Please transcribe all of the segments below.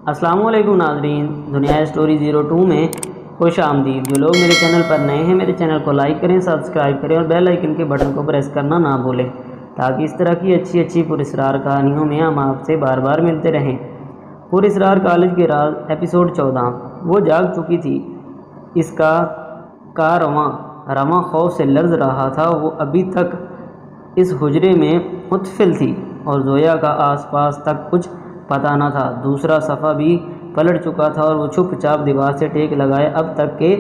السلام علیکم ناظرین، دنیا اسٹوری 02 میں خوش آمدید۔ جو لوگ میرے چینل پر نئے ہیں میرے چینل کو لائک کریں، سبسکرائب کریں اور بیل آئیکن کے بٹن کو پریس کرنا نہ بھولیں تاکہ اس طرح کی اچھی پراسرار کہانیوں میں ہم آپ سے بار بار ملتے رہیں۔ پراسرار کالج کے راز ایپیسوڈ 14۔ وہ جاگ چکی تھی، اس کا رواں خوف سے لرز رہا تھا۔ وہ ابھی تک اس حجرے میں متفل تھی اور زویا کا آس پاس تک کچھ پتہ نہ تھا۔ دوسرا صفحہ بھی پلٹ چکا تھا اور وہ چپ چاپ دیوار سے ٹیک لگائے اب تک کے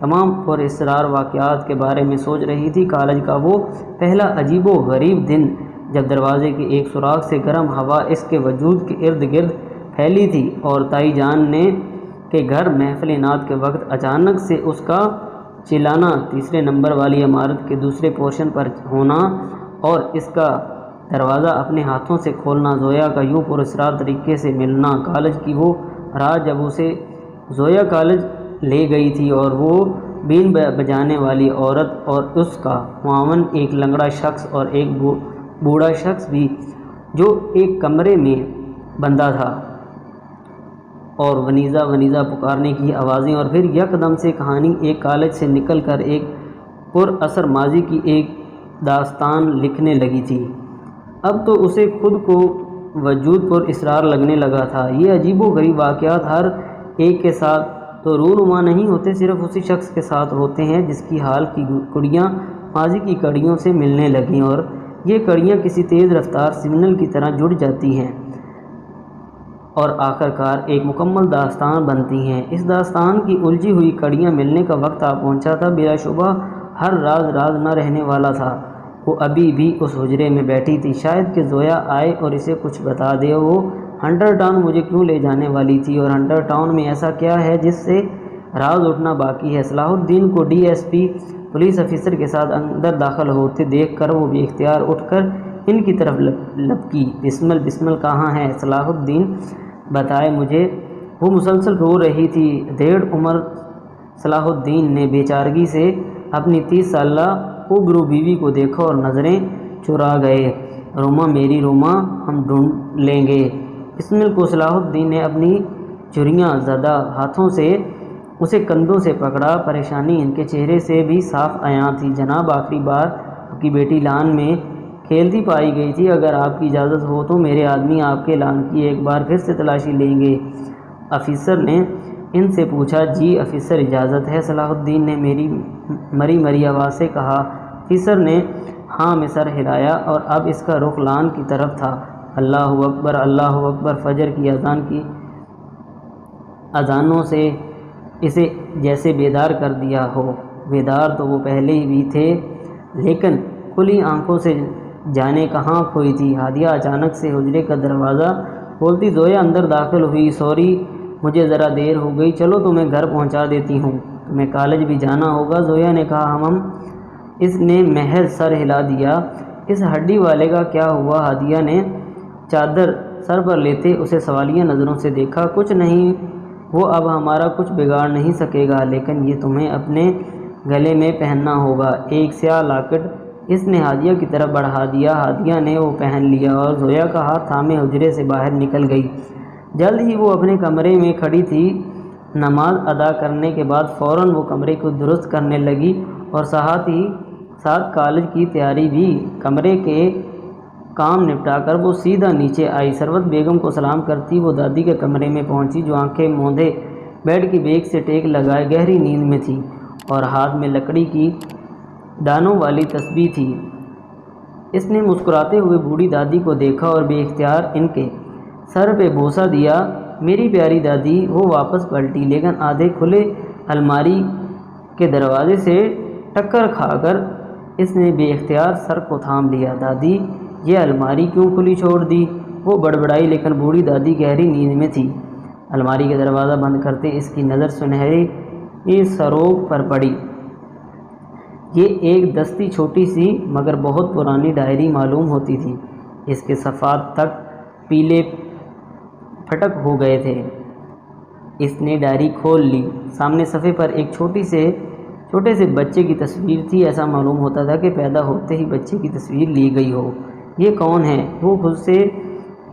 تمام پراسرار واقعات کے بارے میں سوچ رہی تھی۔ کالج کا وہ پہلا عجیب و غریب دن جب دروازے کے ایک سوراخ سے گرم ہوا اس کے وجود کے ارد گرد پھیلی تھی اور تائی جان کے گھر محفل نعت کے وقت اچانک سے اس کا چلانا، تیسرے نمبر والی عمارت کے دوسرے پورشن پر ہونا اور اس کا دروازہ اپنے ہاتھوں سے کھولنا، زویا کا یوں پراسرار طریقے سے ملنا، کالج کی وہ رات جب اسے زویا کالج لے گئی تھی اور وہ بین بجانے والی عورت اور اس کا معاون، ایک لنگڑا شخص اور ایک بوڑھا شخص بھی جو ایک کمرے میں بندہ تھا، اور ونیزا پکارنے کی آوازیں، اور پھر یکدم سے کہانی ایک کالج سے نکل کر ایک پر اثر ماضی کی ایک داستان لکھنے لگی تھی۔ اب تو اسے خود کو وجود پر اسرار لگنے لگا تھا۔ یہ عجیب و غریب واقعات ہر ایک کے ساتھ تو رونما نہیں ہوتے، صرف اسی شخص کے ساتھ ہوتے ہیں جس کی حال کی کڑیاں ماضی کی کڑیوں سے ملنے لگیں اور یہ کڑیاں کسی تیز رفتار سگنل کی طرح جڑ جاتی ہیں اور آخر کار ایک مکمل داستان بنتی ہیں۔ اس داستان کی الجھی ہوئی کڑیاں ملنے کا وقت آ پہنچا تھا۔ بلا شبہ ہر راز نہ رہنے والا تھا۔ وہ ابھی بھی اس حجرے میں بیٹھی تھی، شاید کہ زویا آئے اور اسے کچھ بتا دے۔ وہ ہنٹر ٹاؤن مجھے کیوں لے جانے والی تھی اور ہنٹر ٹاؤن میں ایسا کیا ہے جس سے راز اٹھنا باقی ہے؟ صلاح الدین کو ڈی ایس پی پولیس افسر کے ساتھ اندر داخل ہوتے دیکھ کر وہ بے اختیار اٹھ کر ان کی طرف لپکی۔ بسمل کہاں ہے؟ صلاح الدین بتائے مجھے۔ وہ مسلسل رو رہی تھی۔ ڈیڑھ عمر صلاح الدین نے بے چارگی سے اپنی 30 سالہ اوبرو بیوی کو دیکھا اور نظریں چرا گئے۔ روما، میری روما، ہم ڈھونڈ لیں گے۔ بسمل کو صلاح الدین نے اپنی جھریاں زدہ ہاتھوں سے اسے کندھوں سے پکڑا۔ پریشانی ان کے چہرے سے بھی صاف عیاں تھی۔ جناب، آخری بار آپ کی بیٹی لان میں کھیلتی پائی گئی تھی۔ اگر آپ کی اجازت ہو تو میرے آدمی آپ کے لان کی ایک بار پھر سے تلاشی لیں گے۔ افسر نے ان سے پوچھا۔ جی افسر، اجازت ہے، صلاح الدین نے مری آواز سے کہا۔ افسر نے ہاں میں سر ہلایا اور اب اس کا رخ لان کی طرف تھا۔ اللہ اکبر، اللہ اکبر! فجر کی اذانوں سے اسے جیسے بیدار کر دیا ہو۔ بیدار تو وہ پہلے بھی تھے لیکن کھلی آنکھوں سے جانے کہاں کھوئی تھی۔ ہادیہ اچانک سے حجرے کا دروازہ کھولتی زویا اندر داخل ہوئی۔ سوری، مجھے ذرا دیر ہو گئی، چلو تمہیں گھر پہنچا دیتی ہوں۔ تمہیں کالج بھی جانا ہوگا، زویا نے کہا۔ ہم اس نے محض سر ہلا دیا۔ اس ہڈی والے کا کیا ہوا؟ ہادیہ نے چادر سر پر لیتے اسے سوالیہ نظروں سے دیکھا۔ کچھ نہیں، وہ اب ہمارا کچھ بگاڑ نہیں سکے گا، لیکن یہ تمہیں اپنے گلے میں پہننا ہوگا۔ ایک سیاہ لاکٹ اس نے ہادیہ کی طرف بڑھا دیا۔ ہادیہ نے وہ پہن لیا اور زویا کا ہاتھ تھامے حجرے سے باہر نکل گئی۔ جلد ہی وہ اپنے کمرے میں کھڑی تھی۔ نماز ادا کرنے کے بعد فوراً وہ کمرے کو درست کرنے لگی اور ساتھ کالج کی تیاری بھی۔ کمرے کے کام نپٹا کر وہ سیدھا نیچے آئی۔ ثروت بیگم کو سلام کرتی وہ دادی کے کمرے میں پہنچی، جو آنکھیں موندے بیڈ کی بیک سے ٹیک لگائے گہری نیند میں تھی اور ہاتھ میں لکڑی کی دانوں والی تسبیح تھی۔ اس نے مسکراتے ہوئے بوڑھی دادی کو دیکھا اور بے اختیار ان کے سر پہ بوسہ دیا۔ میری پیاری دادی! وہ واپس پلٹی لیکن آدھے کھلے الماری کے دروازے سے ٹکر کھا کر اس نے بے اختیار سر کو تھام لیا۔ دادی، یہ الماری کیوں کھلی چھوڑ دی؟ وہ بڑبڑائی لیکن بوڑھی دادی گہری نیند میں تھی۔ الماری کا دروازہ بند کرتے اس کی نظر سنہری سروگ پر پڑی۔ یہ ایک دستی چھوٹی سی مگر بہت پرانی ڈائری معلوم ہوتی تھی۔ اس کے صفحات تک پیلے پھٹک ہو گئے تھے۔ اس نے ڈائری کھول لی۔ سامنے صفحے پر ایک چھوٹے سے بچے کی تصویر تھی۔ ایسا معلوم ہوتا تھا کہ پیدا ہوتے ہی بچے کی تصویر لی گئی ہو۔ یہ کون ہے؟ وہ خود سے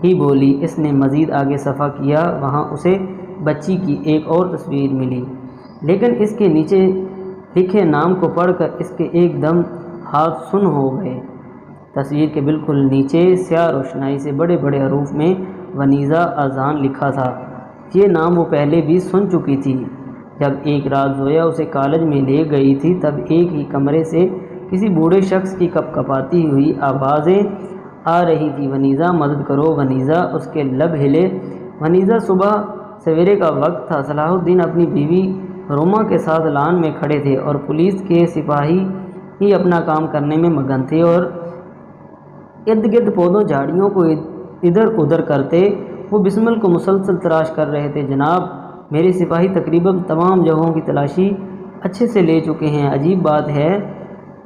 ہی بولی۔ اس نے مزید آگے صفحہ کیا، وہاں اسے بچی کی ایک اور تصویر ملی، لیکن اس کے نیچے لکھے نام کو پڑھ کر اس کے ایک دم ہاتھ سن ہو گئے۔ تصویر کے بالکل نیچے سیاہ روشنائی سے بڑے بڑے حروف میں ونیزا اذان لکھا تھا۔ یہ نام وہ پہلے بھی سن چکی تھی۔ جب ایک رات زویا اسے کالج میں لے گئی تھی، تب ایک ہی کمرے سے کسی بوڑھے شخص کی کپ کپاتی ہوئی آوازیں آ رہی تھی، ونیزا مدد کرو ونیزا۔ اس کے لب ہلے۔ ونیزا صبح سویرے کا وقت تھا۔ صلاح الدین اپنی بیوی روما کے ساتھ لان میں کھڑے تھے اور پولیس کے سپاہی ہی اپنا کام کرنے میں مگن تھے اور ارد گرد پودوں جھاڑیوں کو ادھر ادھر کرتے وہ بسمل کو مسلسل تلاش کر رہے تھے۔ جناب، میرے سپاہی تقریباً تمام جگہوں کی تلاشی اچھے سے لے چکے ہیں۔ عجیب بات ہے،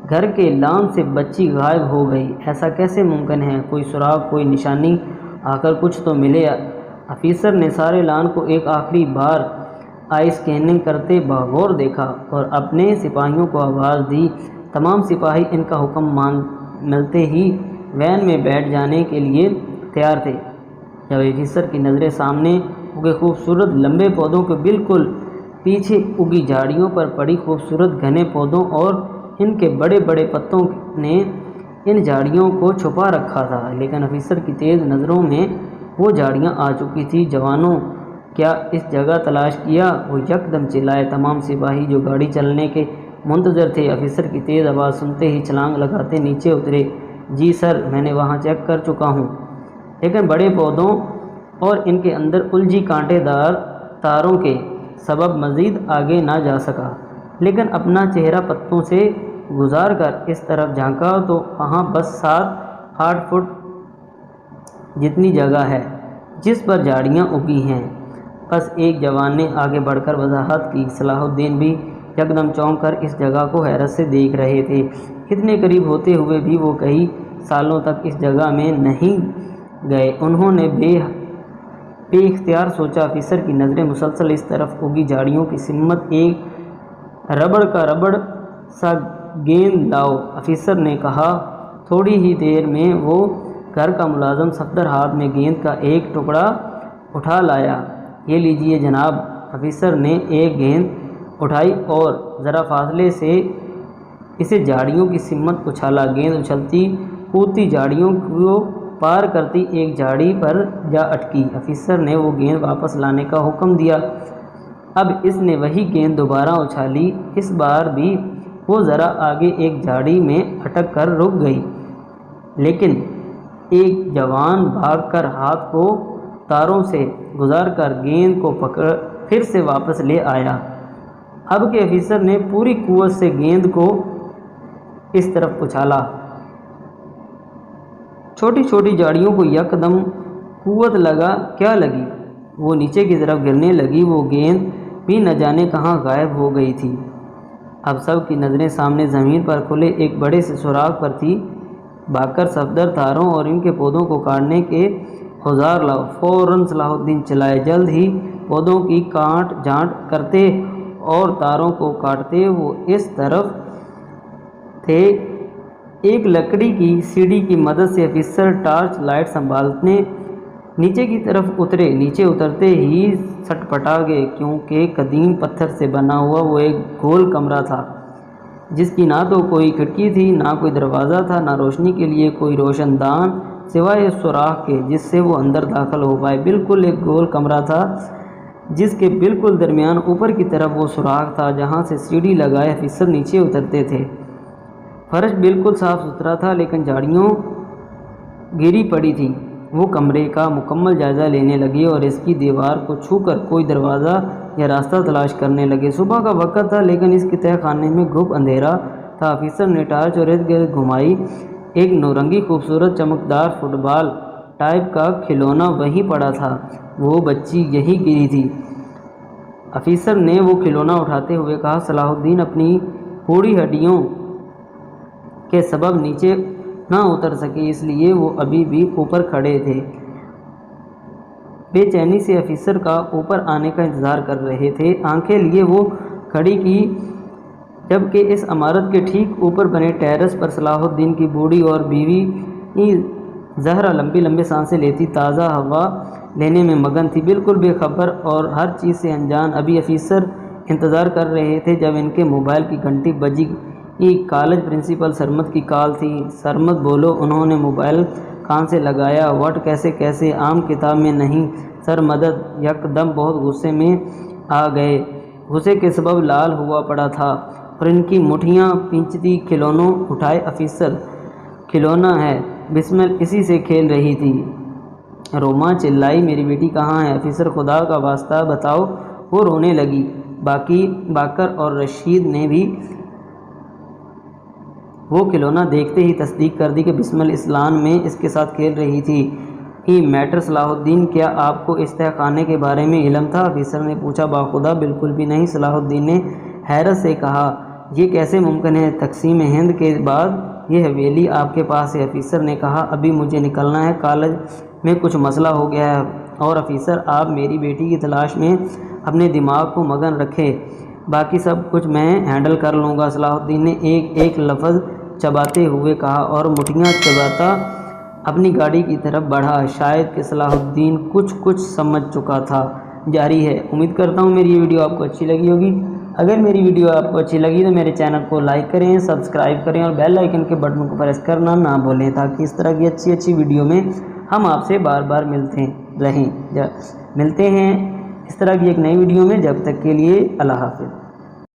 گھر کے لان سے بچی غائب ہو گئی، ایسا کیسے ممکن ہے؟ کوئی سراغ، کوئی نشانی، آخر کچھ تو ملے۔ آفیسر نے سارے لان کو ایک آخری بار آئی سکیننگ کرتے بغور دیکھا اور اپنے سپاہیوں کو آواز دی۔ تمام سپاہی ان کا حکم ملتے ہی وین میں بیٹھ جانے کے لیے تیار تھے۔ جب آفیسر کی نظریں سامنے اگے خوبصورت لمبے پودوں کے بالکل پیچھے اگی جھاڑیوں پر پڑی، خوبصورت گھنے پودوں اور ان کے بڑے بڑے پتوں نے ان جھاڑیوں کو چھپا رکھا تھا، لیکن آفیسر کی تیز نظروں میں وہ جھاڑیاں آ چکی تھیں۔ جوانوں، کیا اس جگہ تلاش کیا؟ وہ یکدم چلائے۔ تمام سپاہی جو گاڑی چلنے کے منتظر تھے آفیسر کی تیز آواز سنتے ہی چھلانگ لگاتے نیچے اترے۔ جی سر، میں نے وہاں چیک کر چکا ہوں، لیکن بڑے پودوں اور ان کے اندر الجھی کانٹے دار تاروں کے سبب مزید آگے نہ جا سکا، لیکن اپنا چہرہ پتوں سے گزار کر اس طرف جھانکا تو وہاں بس 7-8 فٹ جتنی جگہ ہے جس پر جھاڑیاں اگی ہیں۔ بس ایک جوان نے آگے بڑھ کر وضاحت کی۔ صلاح الدین بھی یکدم چونک کر اس جگہ کو حیرت سے دیکھ رہے تھے۔ اتنے قریب ہوتے ہوئے بھی وہ کئی سالوں تک اس جگہ میں نہیں گئے۔ انہوں نے بے اختیار سوچا۔ آفیسر کی نظریں مسلسل اس طرف اگی جھاڑیوں کی سمت۔ ایک ربڑ سا گیند لاؤ، آفیسر نے کہا۔ تھوڑی ہی دیر میں وہ گھر کا ملازم صفدر ہاتھ میں گیند کا ایک ٹکڑا اٹھا لایا۔ یہ لیجیے جناب۔ آفیسر نے ایک گیند اٹھائی اور ذرا فاصلے سے اسے جھاڑیوں کی سمت اچھالا۔ گیند اچھلتی کودتی جھاڑیوں کو پار کرتی ایک جھاڑی پر جا اٹکی۔ آفیسر نے وہ گیند واپس لانے کا حکم دیا۔ اب اس نے وہی گیند دوبارہ اچھالی۔ اس بار بھی وہ ذرا آگے ایک جھاڑی میں اٹک کر رک گئی، لیکن ایک جوان بھاگ کر ہاتھ کو تاروں سے گزار کر گیند کو پھر سے واپس لے آیا۔ اب کے آفیسر نے پوری قوت سے گیند کو اس طرف اچھالا۔ چھوٹی چھوٹی جھاڑیوں کو یکدم قوت کیا لگی، وہ نیچے کی طرف گرنے لگی۔ وہ گیند بھی نہ جانے کہاں غائب ہو گئی تھی۔ اب سب کی نظریں سامنے زمین پر کھلے ایک بڑے سے سوراخ پر تھی۔ بھاگ کر صفدر تاروں اور ان کے پودوں کو کاٹنے کے اوزار لاؤ، فوراً صلاح الدین چلائے۔ جلد ہی پودوں کی کاٹ جھانٹ کرتے اور تاروں کو کاٹتے وہ اس طرف تھے۔ ایک لکڑی کی سیڑھی کی مدد سے آفیسر ٹارچ لائٹ سنبھالنے نیچے کی طرف اترے۔ نیچے اترتے ہی سٹپٹا گئے، کیونکہ قدیم پتھر سے بنا ہوا وہ ایک گول کمرہ تھا جس کی نہ تو کوئی کھڑکی تھی، نہ کوئی دروازہ تھا، نہ روشنی کے لیے کوئی روشن دان سوائے اس سوراخ کے جس سے وہ اندر داخل ہو پائے۔ بالکل ایک گول کمرہ تھا جس کے بالکل درمیان اوپر کی طرف وہ سوراخ تھا جہاں سے سیڑھی لگائے آفیسر نیچے اترتے تھے۔ فرش بالکل صاف ستھرا تھا، لیکن جھاڑیوں گری پڑی تھیں۔ وہ کمرے کا مکمل جائزہ لینے لگے اور اس کی دیوار کو چھو کر کوئی دروازہ یا راستہ تلاش کرنے لگے۔ صبح کا وقت تھا، لیکن اس کے تہہ خانے میں گھپ اندھیرا تھا۔ آفیسر نے ٹارچ اور ارد گرد گھمائی۔ ایک نورنگی خوبصورت چمکدار فٹ بال ٹائپ کا کھلونا وہیں پڑا تھا، وہ بچی یہیں گری تھی۔ آفیسر نے وہ کھلونا اٹھاتے ہوئے کہا۔ صلاح الدین اپنی پوڑی ہڈیوں کے سبب نیچے نہ اتر سکے، اس لیے وہ ابھی بھی اوپر کھڑے تھے، بے چینی سے آفیسر کا اوپر آنے کا انتظار کر رہے تھے۔ آنکھیں لیے وہ کھڑی کی جبکہ اس عمارت کے ٹھیک اوپر بنے ٹیرس پر صلاح الدین کی بوڑھی اور بیوی زہرا لمبی لمبی سانسیں لیتی تازہ ہوا لینے میں مگن تھی، بالکل بے خبر اور ہر چیز سے انجان۔ ابھی آفیسر انتظار کر رہے تھے جب ان کے موبائل کی گھنٹی بجی۔ کالج پرنسپل سرمد کی کال تھی۔ سرمد بولو۔ انہوں نے موبائل کان سے لگایا۔ وٹ کیسے عام کتاب میں نہیں سر، مدد۔ یکدم بہت غصے میں آ گئے، غصے کے سبب لال ہوا پڑا تھا اور ان کی مٹھیاں پینچتی۔ کھلونوں اٹھائے آفیسر، کھلونا ہے بسمل اسی سے کھیل رہی تھی۔ روما چلائی، میری بیٹی کہاں ہے؟ آفیسر خدا کا واسطہ بتاؤ۔ وہ رونے لگی۔ باکر اور رشید نے بھی وہ کھلونا دیکھتے ہی تصدیق کر دی کہ بسمل اس لان میں اس کے ساتھ کھیل رہی تھی۔ میٹر صلاح الدین، کیا آپ کو اس تہہ خانے کے بارے میں علم تھا؟ آفیسر نے پوچھا۔ باخدا بالکل بھی نہیں، صلاح الدین نے حیرت سے کہا۔ یہ کیسے ممکن ہے؟ تقسیم ہند کے بعد یہ حویلی آپ کے پاس ہے۔ آفیسر نے کہا، ابھی مجھے نکلنا ہے، کالج میں کچھ مسئلہ ہو گیا ہے۔ اور آفیسر، آپ میری بیٹی کی تلاش میں اپنے دماغ کو مگن رکھیں، باقی سب کچھ میں ہینڈل کر لوں گا۔ صلاح الدین نے ایک لفظ چباتے ہوئے کہا اور مٹھیاں چباتا اپنی گاڑی کی طرف بڑھا۔ شاید کہ صلاح الدین کچھ سمجھ چکا تھا۔ جاری ہے۔ امید کرتا ہوں میری یہ ویڈیو آپ کو اچھی لگی ہوگی۔ اگر میری ویڈیو آپ کو اچھی لگی تو میرے چینل کو لائک کریں، سبسکرائب کریں اور بیل آئیکن کے بٹن کو پریس کرنا نہ بھولیں، تاکہ اس طرح کی اچھی ویڈیو میں ہم آپ سے بار بار ملتے ہیں اس طرح کی ایک نئی ویڈیو میں۔ جب تک کے لیے اللہ حافظ۔